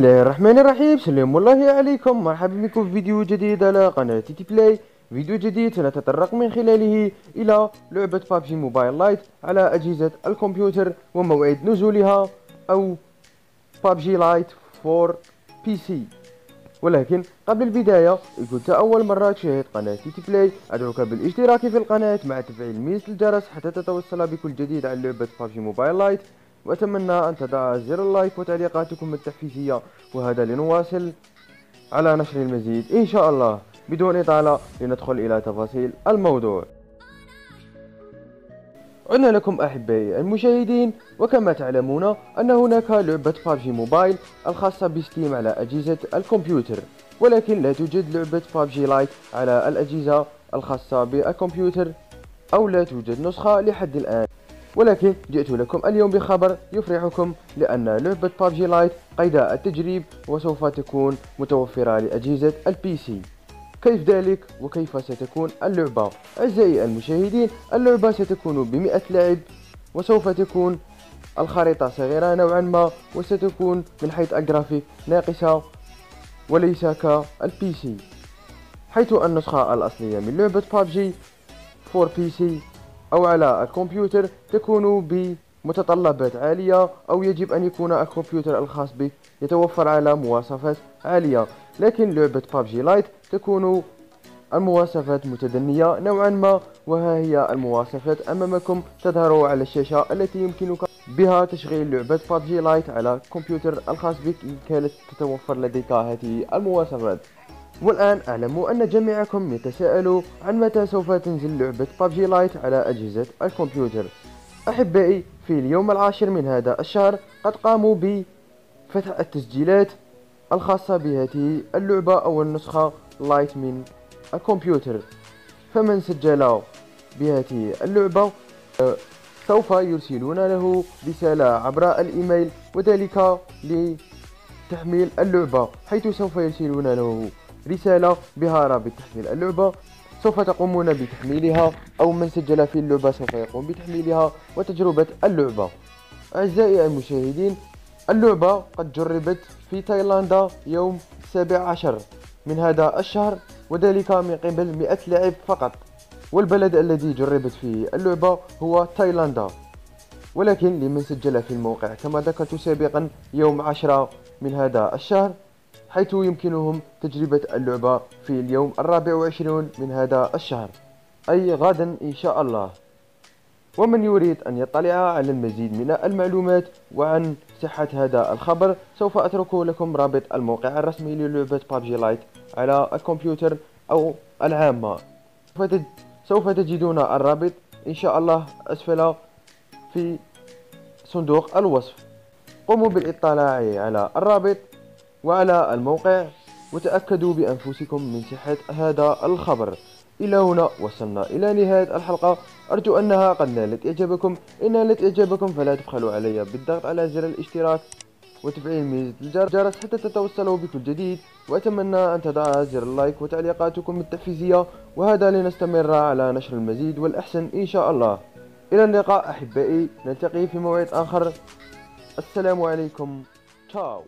الله الرحمن الرحيم. سلام الله عليكم، مرحبا بكم في فيديو جديد على قناة تي بلاي. فيديو جديد سنتطرق من خلاله إلى لعبة بابجي موبايل لايت على أجهزة الكمبيوتر وموعد نزولها، أو بابجي لايت فور بي سي. ولكن قبل البداية، إن كنت أول مرة تشاهد قناة تي بلاي، أدعوك بالاشتراك في القناة مع تفعيل ميزة الجرس حتى تتوصل بكل جديد عن لعبة بابجي موبايل لايت. وأتمنى أن تضع زر اللايك وتعليقاتكم التحفيزية، وهذا لنواصل على نشر المزيد إن شاء الله. بدون إطالة لندخل إلى تفاصيل الموضوع. عدنا لكم أحبائي المشاهدين، وكما تعلمون أن هناك لعبة بابجي موبايل الخاصة بستيم على أجهزة الكمبيوتر، ولكن لا توجد لعبة بابجي لايت على الأجهزة الخاصة بالكمبيوتر، أو لا توجد نسخة لحد الآن. ولكن جئت لكم اليوم بخبر يفرحكم، لأن لعبة بابجي لايت قيد التجريب وسوف تكون متوفرة لأجهزة البي سي. كيف ذلك وكيف ستكون اللعبة؟ أعزائي المشاهدين، اللعبة ستكون ب100 لاعب، وسوف تكون الخريطة صغيرة نوعا ما، وستكون من حيث الجرافيك ناقصة وليس كالبي سي، حيث النسخة الأصلية من لعبة بابجي فور بي سي أو على الكمبيوتر تكون بمتطلبات عالية، أو يجب أن يكون الكمبيوتر الخاص بك يتوفر على مواصفات عالية. لكن لعبة بابجي لايت تكون المواصفات متدنية نوعا ما، وها هي المواصفات أمامكم تظهر على الشاشة التي يمكنك بها تشغيل لعبة بابجي لايت على الكمبيوتر الخاص بك إن كانت تتوفر لديك هذه المواصفات. والآن أعلم أن جميعكم يتساءلوا عن متى سوف تنزل لعبة بابجي لايت على أجهزة الكمبيوتر. أحبائي، في اليوم العاشر من هذا الشهر قد قاموا بفتح التسجيلات الخاصة بهذه اللعبة أو النسخة لايت من الكمبيوتر. فمن سجل بهذه اللعبة سوف يرسلون له رسالة عبر الإيميل، وذلك لتحميل اللعبة، حيث سوف يرسلون له رسالة بها رابط تحميل اللعبة. سوف تقومون بتحميلها، أو من سجل في اللعبة سوف يقوم بتحميلها وتجربة اللعبة. أعزائي المشاهدين، اللعبة قد جربت في تايلاندا يوم 17 من هذا الشهر، وذلك من قبل 100 لاعب فقط، والبلد الذي جربت فيه اللعبة هو تايلاندا. ولكن لمن سجل في الموقع كما ذكرت سابقا يوم 10 من هذا الشهر، حيث يمكنهم تجربة اللعبة في اليوم 24 من هذا الشهر، أي غدا إن شاء الله. ومن يريد أن يطلع على المزيد من المعلومات وعن صحة هذا الخبر، سوف أترك لكم رابط الموقع الرسمي للعبة بابجي لايت على الكمبيوتر أو العامة. سوف تجدون الرابط إن شاء الله أسفل في صندوق الوصف. قوموا بالاطلاع على الرابط وعلى الموقع، وتأكدوا بأنفسكم من صحة هذا الخبر. إلى هنا وصلنا إلى نهاية الحلقة، أرجو أنها قد نالت إعجابكم. إن نالت إعجابكم فلا تبخلوا علي بالضغط على زر الاشتراك وتفعيل ميزة الجرس حتى تتوصلوا بكل جديد، وأتمنى أن تضع زر اللايك وتعليقاتكم التحفيزية، وهذا لنستمر على نشر المزيد والأحسن إن شاء الله. إلى اللقاء أحبائي، نلتقي في موعد آخر. السلام عليكم، تشاو.